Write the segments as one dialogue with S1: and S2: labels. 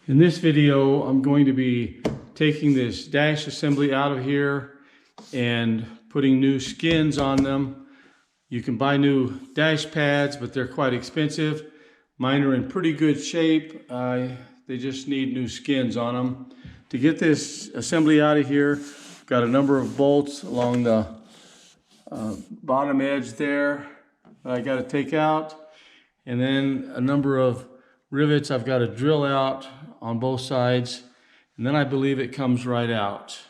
S1: In this video, I'm going to be taking this dash assembly out of here and putting new skins on them. You can buy new dash pads, but they're quite expensive. Mine are in pretty good shape. They just need new skins on them. To get this assembly out of here, I've got a number of bolts along the bottom edge there that I got to take out, and then a number of rivets I've got to drill out on both sides, and then I believe it comes right out.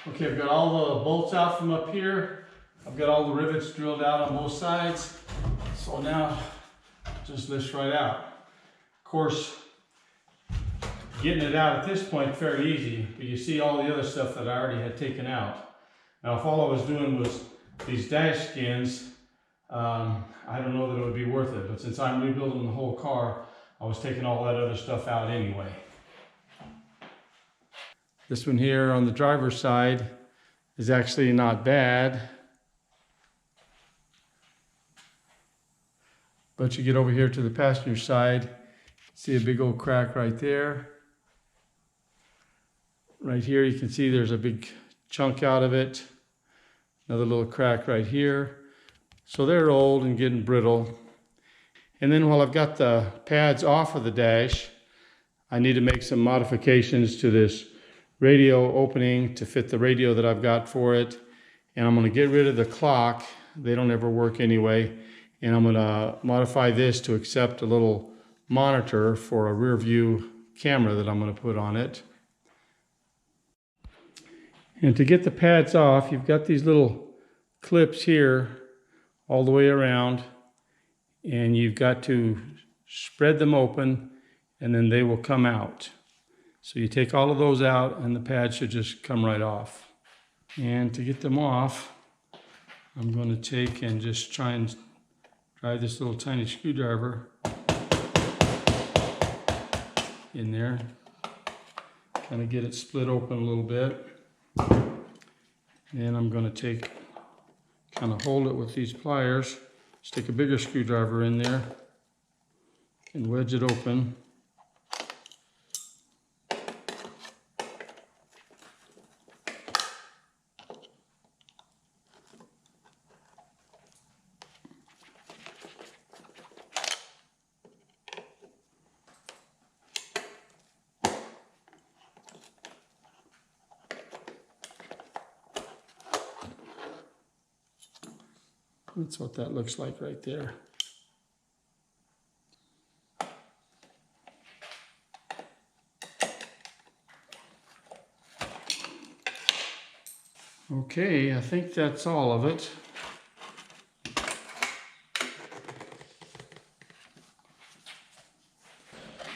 S1: Okay, I've got all the bolts out from up here. I've got all the rivets drilled out on both sides. So now, just lifts right out. Of course, getting it out at this point fairly easy, but you see all the other stuff that I already had taken out. Now, if all I was doing was these dash skins, I don't know that it would be worth it, but since I'm rebuilding the whole car, I was taking all that other stuff out anyway. This one here on the driver's side is actually not bad. But you get over here to the passenger side, see a big old crack right there. Right here you can see there's a big chunk out of it. Another little crack right here. So they're old and getting brittle. And then while I've got the pads off of the dash, I need to make some modifications to this radio opening to fit the radio that I've got for it. And I'm going to get rid of the clock. They don't ever work anyway. And I'm going to modify this to accept a little monitor for a rear view camera that I'm going to put on it. And to get the pads off, you've got these little clips here all the way around, and you've got to spread them open and then they will come out. So you take all of those out and the pad should just come right off. And to get them off, I'm going to take and just try and drive this little tiny screwdriver in there, kind of get it split open a little bit. And I'm going to kind of hold it with these pliers, stick a bigger screwdriver in there and wedge it open. That's what that looks like right there. Okay, I think that's all of it.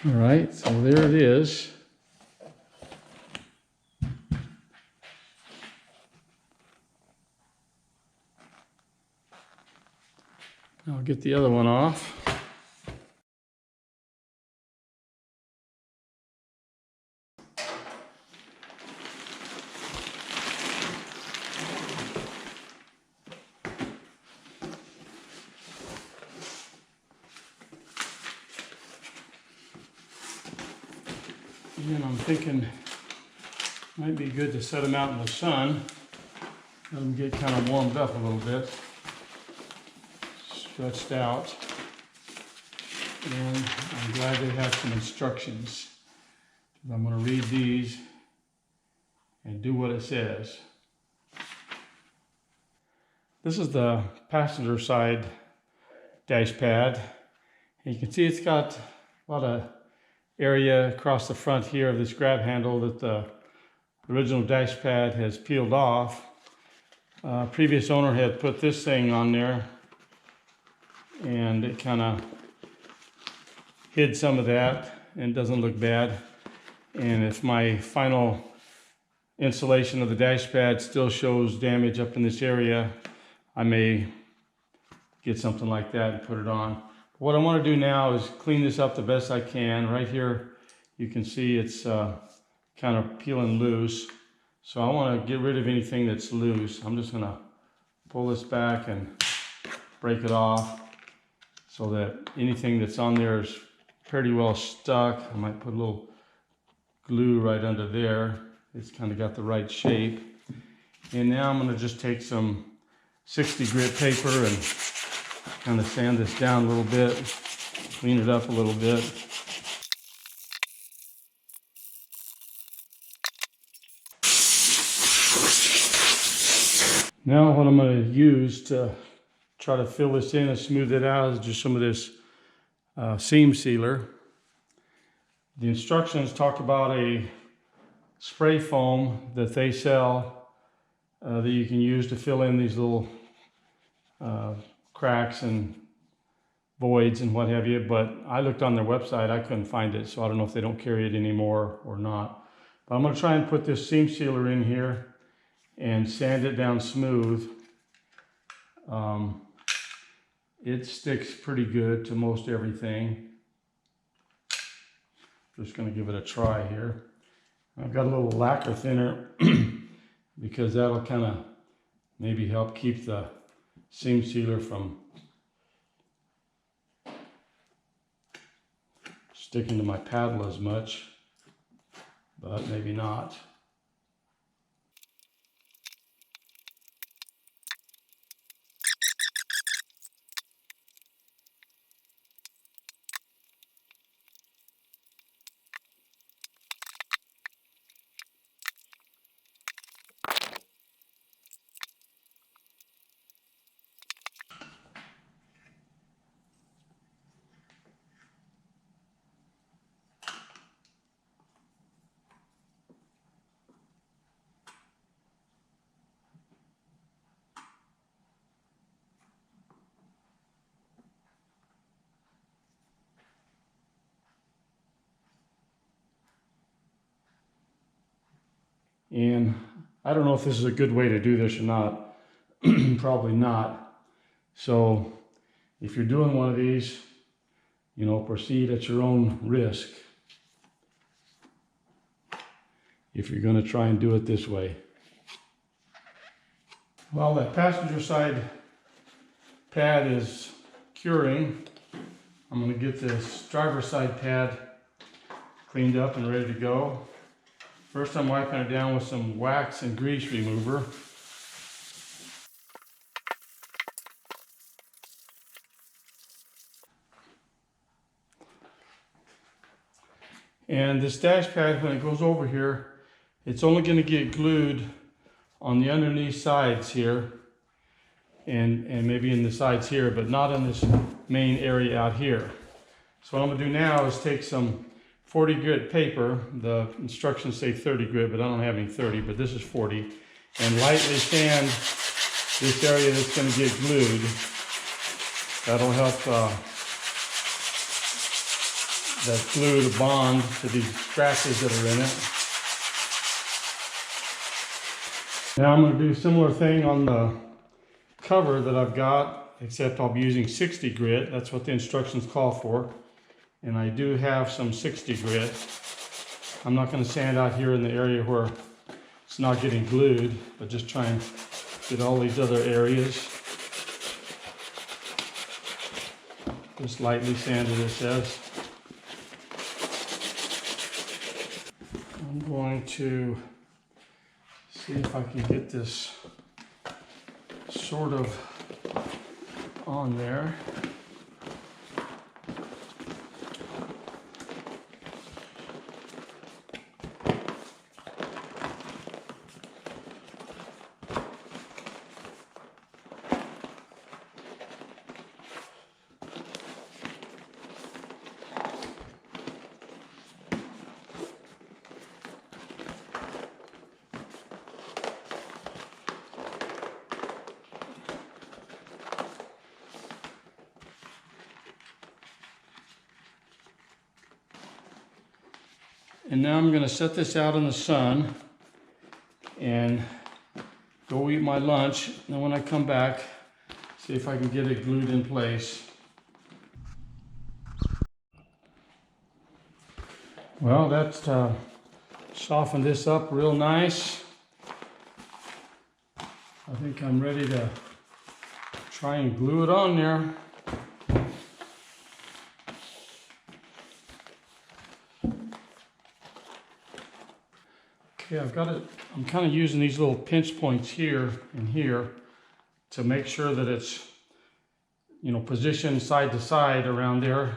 S1: All right, so there it is. I'll get the other one off. And I'm thinking it might be good to set them out in the sun. Let them get kind of warmed up a little bit. Stretched out, and I'm glad they have some instructions. I'm going to read these and do what it says. This is the passenger side dash pad. And you can see it's got a lot of area across the front here of this grab handle that the original dash pad has peeled off. Previous owner had put this thing on there, and it kind of hid some of that and doesn't look bad. And if my final installation of the dash pad still shows damage up in this area, I may get something like that and put it on. What I want to do now is clean this up the best I can. Right here you can see it's kind of peeling loose. So I want to get rid of anything that's loose. I'm just going to pull this back and break it off so that anything that's on there is pretty well stuck. I might put a little glue right under there. It's kind of got the right shape. And now I'm going to just take some 60 grit paper and kind of sand this down a little bit, clean it up a little bit. Now what I'm going to use to try to fill this in and smooth it out is just some of this seam sealer. The instructions talk about a spray foam that they sell that you can use to fill in these little cracks and voids and what have you, but I looked on their website, I couldn't find it, so I don't know if they don't carry it anymore or not. But I'm going to try and put this seam sealer in here and sand it down smooth. It sticks pretty good to most everything. Just going to give it a try here. I've got a little lacquer thinner because that'll kind of maybe help keep the seam sealer from sticking to my paddle as much, but maybe not. And I don't know if this is a good way to do this or not. Probably not. So if you're doing one of these, you know, proceed at your own risk if you're going to try and do it this way. Well, that passenger side pad is curing. I'm going to get this driver's side pad cleaned up and ready to go. First, I'm wiping it down with some wax and grease remover. And this dash pad, when it goes over here, it's only going to get glued on the underneath sides here and maybe in the sides here, but not in this main area out here. So what I'm going to do now is take some 40 grit paper. The instructions say 30 grit, but I don't have any 30, but this is 40. And lightly sand this area that's going to get glued. That'll help that glue to bond to these scratches that are in it. Now I'm going to do a similar thing on the cover that I've got, except I'll be using 60 grit. That's what the instructions call for. And I do have some 60 grit. I'm not going to sand out here in the area where it's not getting glued, but just try and get all these other areas. Just lightly sanded, it says. I'm going to see if I can get this sort of on there. And now I'm going to set this out in the sun and go eat my lunch. And when I come back, see if I can get it glued in place. Well, that's softened this up real nice. I think I'm ready to try and glue it on there. Okay, I've got it. I'm kind of using these little pinch points here and here to make sure that it's, you know, positioned side to side around there.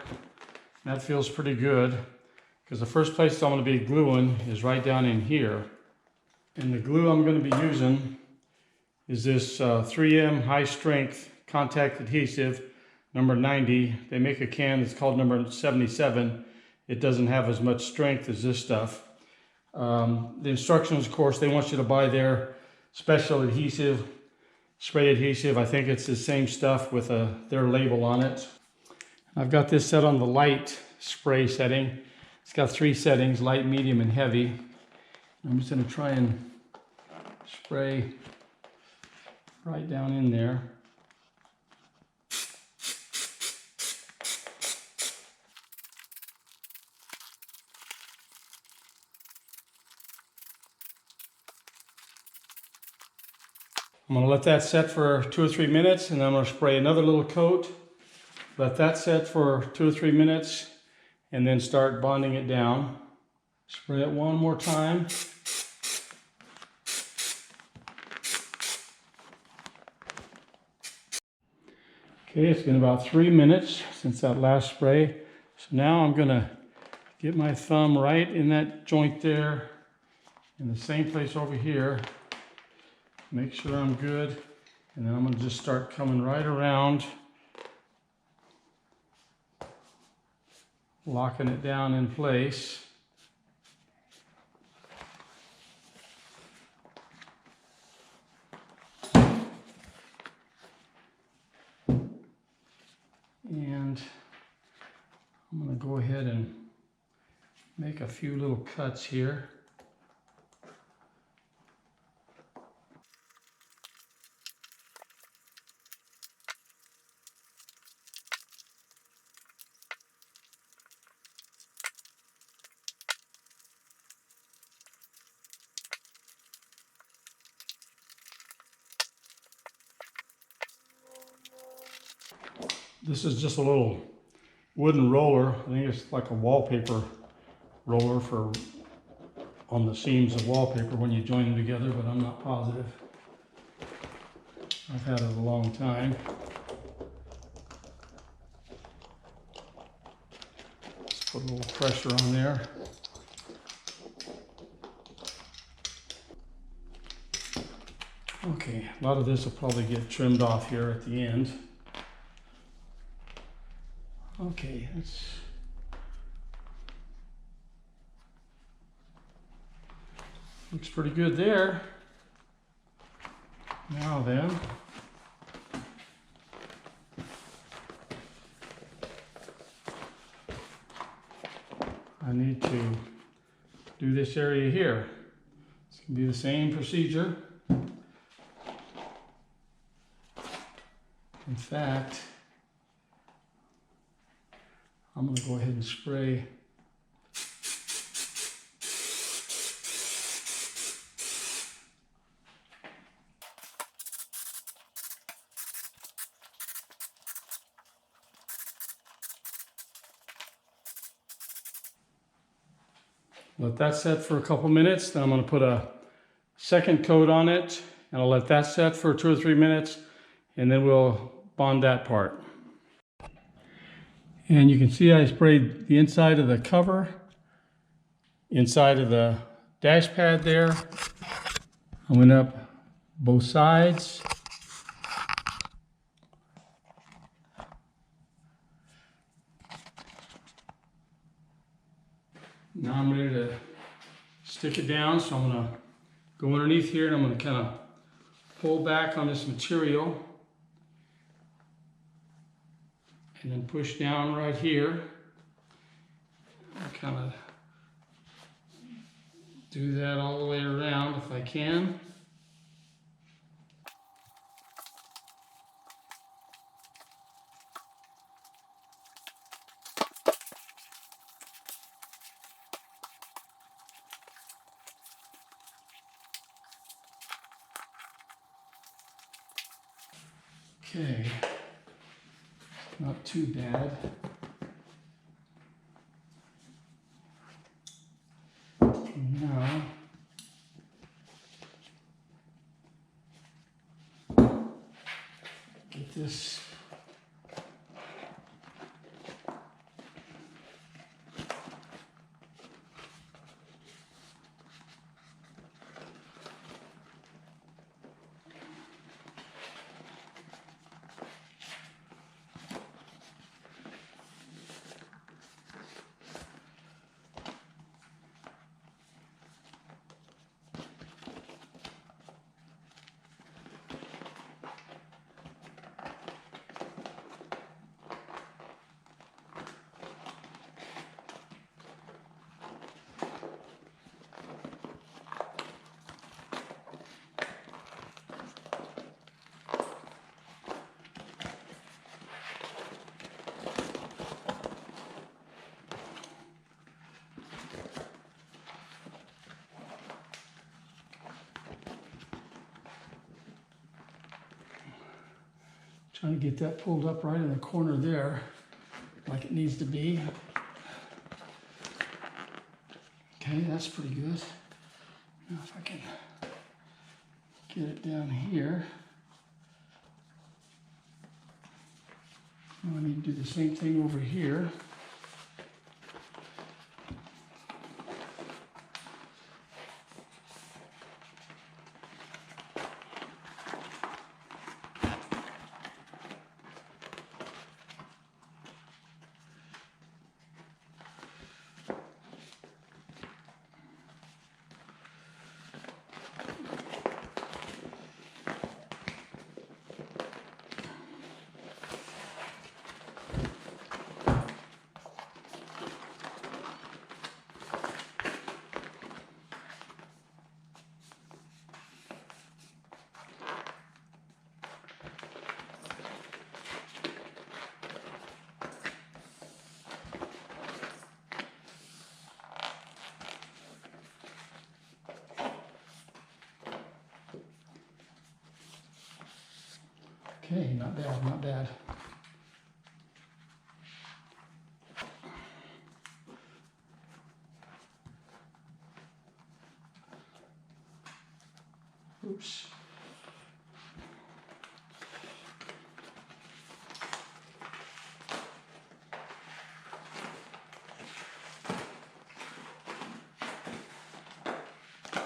S1: That feels pretty good, because the first place I'm going to be gluing is right down in here. And the glue I'm going to be using is this 3M high strength contact adhesive number 90. They make a can that's called number 77. It doesn't have as much strength as this stuff. The instructions, of course, they want you to buy their special adhesive, spray adhesive. I think it's the same stuff with their label on it. I've got this set on the light spray setting. It's got 3 settings, light, medium, and heavy. I'm just going to try and spray right down in there. I'm going to let that set for 2 or 3 minutes, and then I'm going to spray another little coat. Let that set for 2 or 3 minutes, and then start bonding it down. Spray it one more time. Okay, it's been about 3 minutes since that last spray. So now I'm going to get my thumb right in that joint there, in the same place over here. Make sure I'm good, and then I'm going to just start coming right around, locking it down in place. And I'm going to go ahead and make a few little cuts here. This is just a little wooden roller. I think it's like a wallpaper roller for on the seams of wallpaper when you join them together, but I'm not positive. I've had it a long time. Let's put a little pressure on there. Okay, a lot of this will probably get trimmed off here at the end. Okay, that's looks pretty good there. Now then, I need to do this area here. It's going to be the same procedure. In fact, I'm going to go ahead and spray let that set for a couple minutes. Then I'm going to put a second coat on it, and I'll let that set for 2 or 3 minutes, and then we'll bond that part. And you can see I sprayed the inside of the cover, inside of the dash pad there. I went up both sides. Now I'm ready to stick it down, so I'm going to go underneath here and I'm going to kind of pull back on this material and then push down right here. I'll kind of do that all the way around if I can. Okay, not too bad. Now, get this trying to get that pulled up right in the corner there, like it needs to be. Okay, that's pretty good. Now if I can get it down here. Now I need to do the same thing over here. Okay, not bad, not bad. Oops.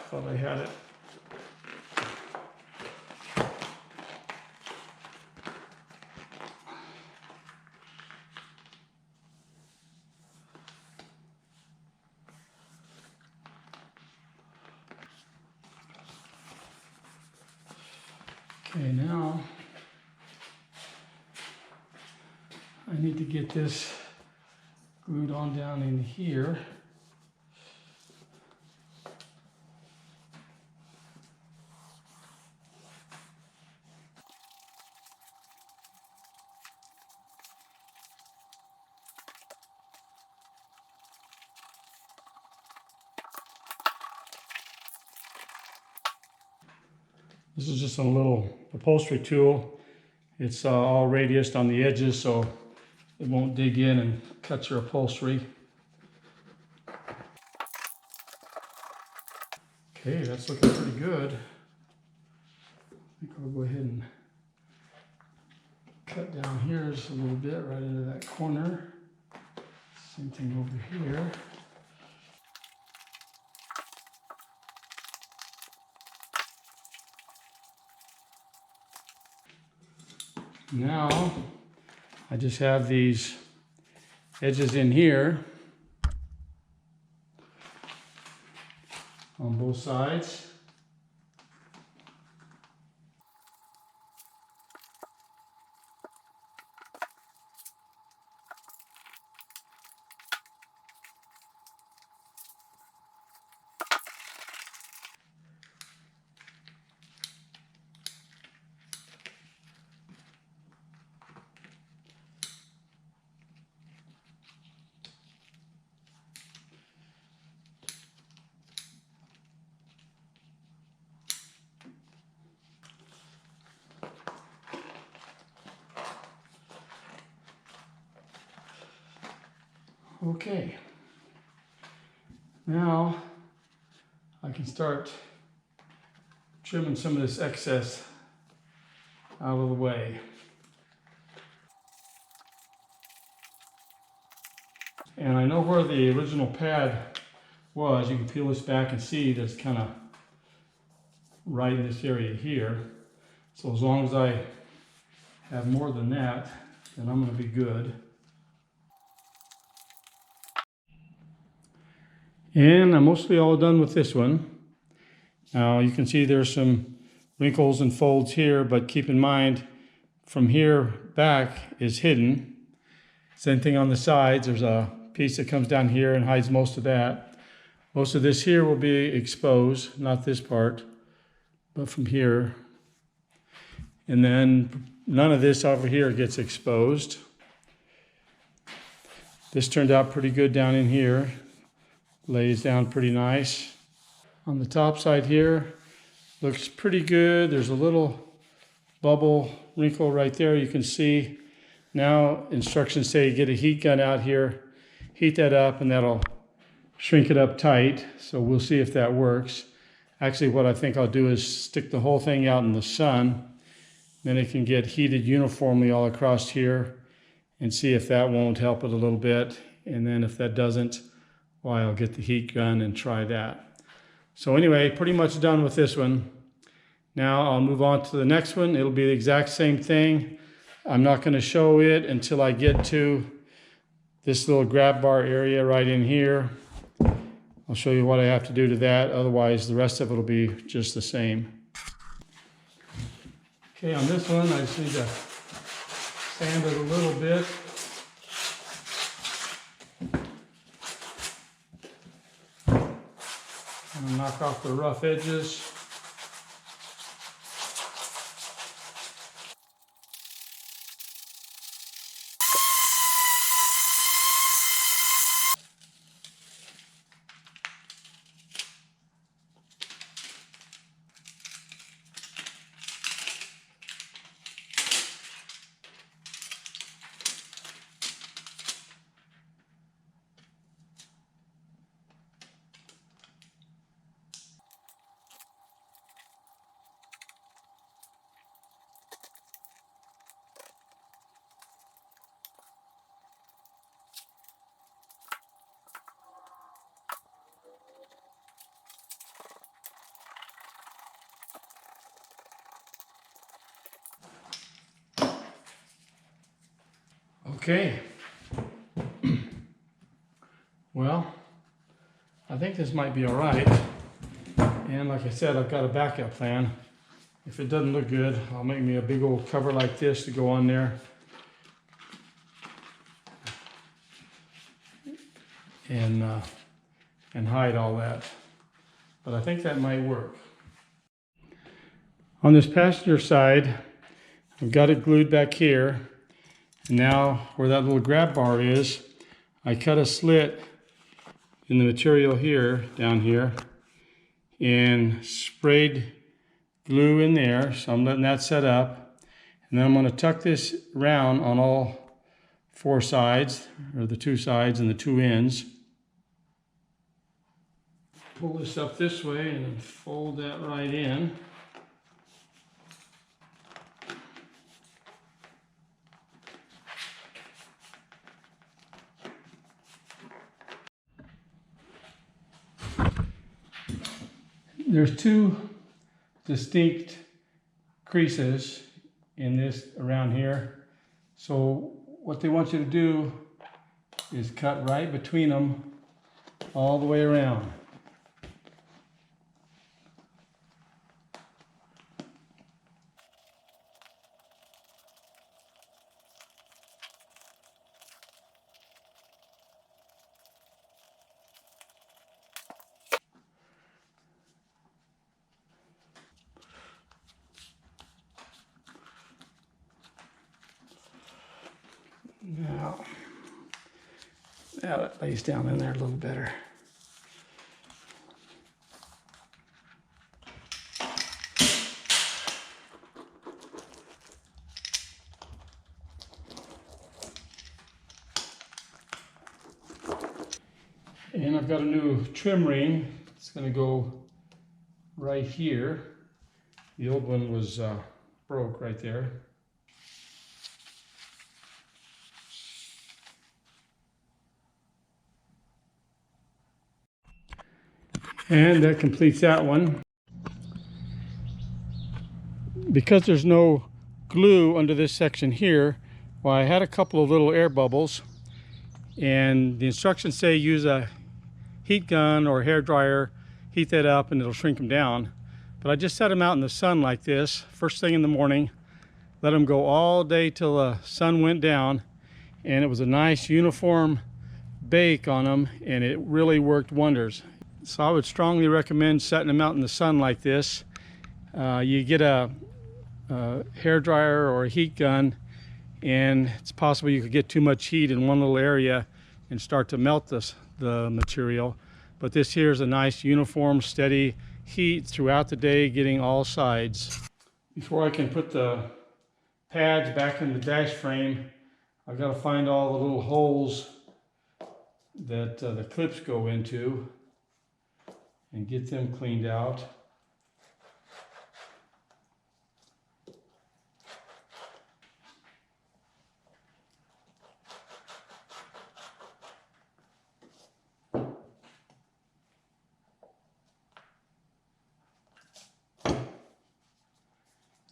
S1: Thought I had it. Okay, now I need to get this glued on down in here. This is just a little upholstery tool. It's all radiused on the edges so it won't dig in and cut your upholstery. Okay, that's looking pretty good. I think I'll go ahead and cut down here just a little bit right into that corner. Same thing over here. Now, I just have these edges in here on both sides. Okay, now I can start trimming some of this excess out of the way. And I know where the original pad was. You can peel this back and see that it's kind of right in this area here. So as long as I have more than that, then I'm going to be good. And I'm mostly all done with this one. Now you can see there's some wrinkles and folds here, but keep in mind from here back is hidden. Same thing on the sides. There's a piece that comes down here and hides most of that. Most of this here will be exposed, not this part, but from here. And then none of this over here gets exposed. This turned out pretty good down in here. Lays down pretty nice. On the top side here, looks pretty good. There's a little bubble wrinkle right there you can see. Now instructions say get a heat gun out here, heat that up, and that'll shrink it up tight. So we'll see if that works. Actually, what I think I'll do is stick the whole thing out in the sun. Then it can get heated uniformly all across here and see if that won't help it a little bit. And then if that doesn't, well, I'll get the heat gun and try that. So anyway, pretty much done with this one. Now I'll move on to the next one. It'll be the exact same thing. I'm not going to show it until I get to this little grab bar area right in here. I'll show you what I have to do to that. Otherwise, the rest of it will be just the same. Okay, on this one, I just need to sand it a little bit. And knock off the rough edges. Okay. Well, I think this might be all right. And like I said, I've got a backup plan. If it doesn't look good, I'll make me a big old cover like this to go on there. And hide all that. But I think that might work. On this passenger side, I've got it glued back here. And now where that little grab bar is, I cut a slit in the material here, down here, and sprayed glue in there. So I'm letting that set up. And then I'm going to tuck this around on all four sides, or the two sides and the two ends. Pull this up this way and then fold that right in. There's two distinct creases in this around here. So what they want you to do is cut right between them all the way around. Now that lays down in there a little better. And I've got a new trim ring. It's going to go right here. The old one was broke right there. And that completes that one. Because there's no glue under this section here, well, I had a couple of little air bubbles, and the instructions say use a heat gun or a hair dryer, heat that up and it'll shrink them down. But I just set them out in the sun like this, first thing in the morning, let them go all day till the sun went down, and it was a nice uniform bake on them, and it really worked wonders. So I would strongly recommend setting them out in the sun like this. You get a hair dryer or a heat gun, and it's possible you could get too much heat in one little area and start to melt the material. But this here is a nice uniform steady heat throughout the day, getting all sides. Before I can put the pads back in the dash frame, I've got to find all the little holes that the clips go into and get them cleaned out.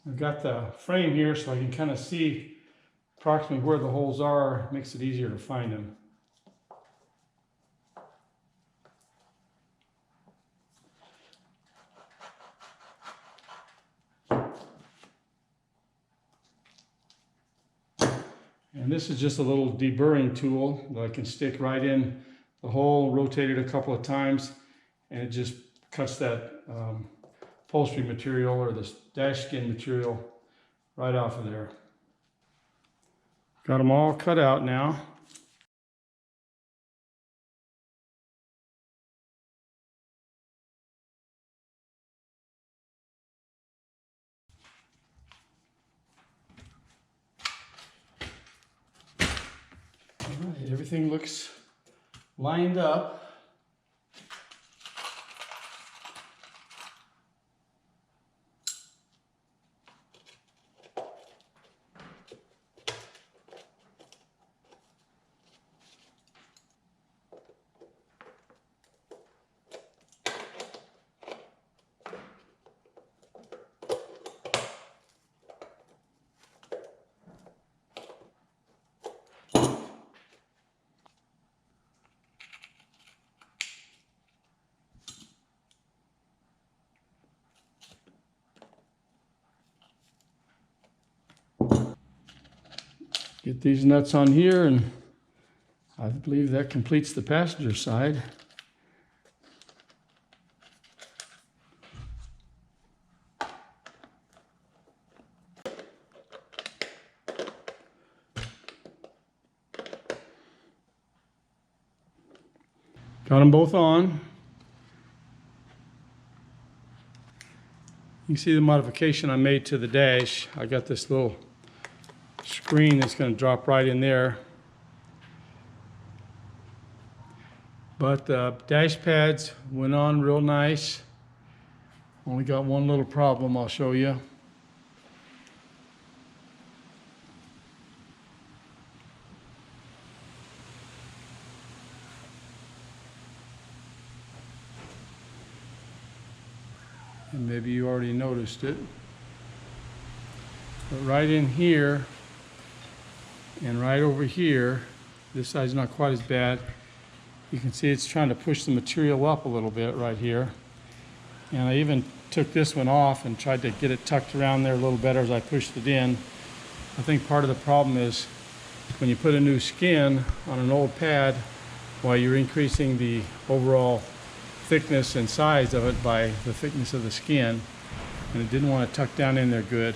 S1: I've got the frame here so I can kind of see approximately where the holes are. It makes it easier to find them. And this is just a little deburring tool that I can stick right in the hole, rotate it a couple of times, and it just cuts that upholstery material or the dash skin material right off of there. Got them all cut out now. All right, everything looks lined up. Get these nuts on here, and I believe that completes the passenger side. Got them both on. You can see the modification I made to the dash. I got this little screen that's going to drop right in there. But the dash pads went on real nice. Only got one little problem I'll show you. And maybe you already noticed it. But right in here and right over here, this side's not quite as bad. You can see it's trying to push the material up a little bit right here. And I even took this one off and tried to get it tucked around there a little better as I pushed it in. I think part of the problem is when you put a new skin on an old pad, while you're increasing the overall thickness and size of it by the thickness of the skin, and it didn't want to tuck down in there good.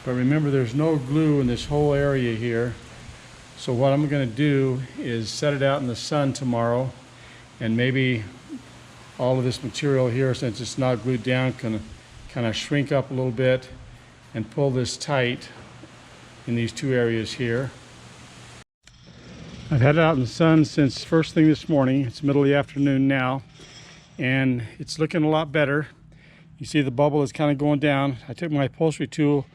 S1: But remember, there's no glue in this whole area here. So what I'm going to do is set it out in the sun tomorrow, and maybe all of this material here, since it's not glued down, can kind of shrink up a little bit and pull this tight in these two areas here. I've had it out in the sun since first thing this morning. It's middle of the afternoon now, and it's looking a lot better. You see the bubble is kind of going down. I took my upholstery tool,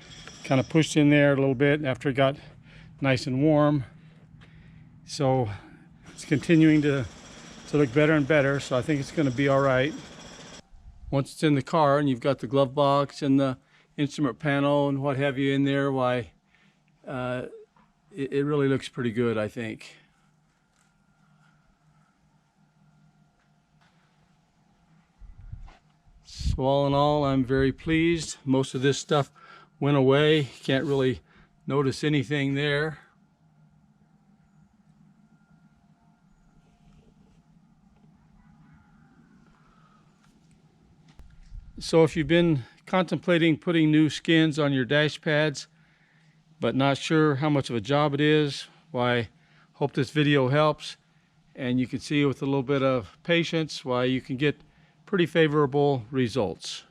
S1: kind of pushed in there a little bit after it got nice and warm. So it's continuing to look better and better, so I think it's going to be all right. Once it's in the car and you've got the glove box and the instrument panel and what have you in there, why, it really looks pretty good, I think. So all in all, I'm very pleased. Most of this stuff went away. Can't really notice anything there. So if you've been contemplating putting new skins on your dash pads, but not sure how much of a job it is, why, hope this video helps. And you can see with a little bit of patience why you can get pretty favorable results.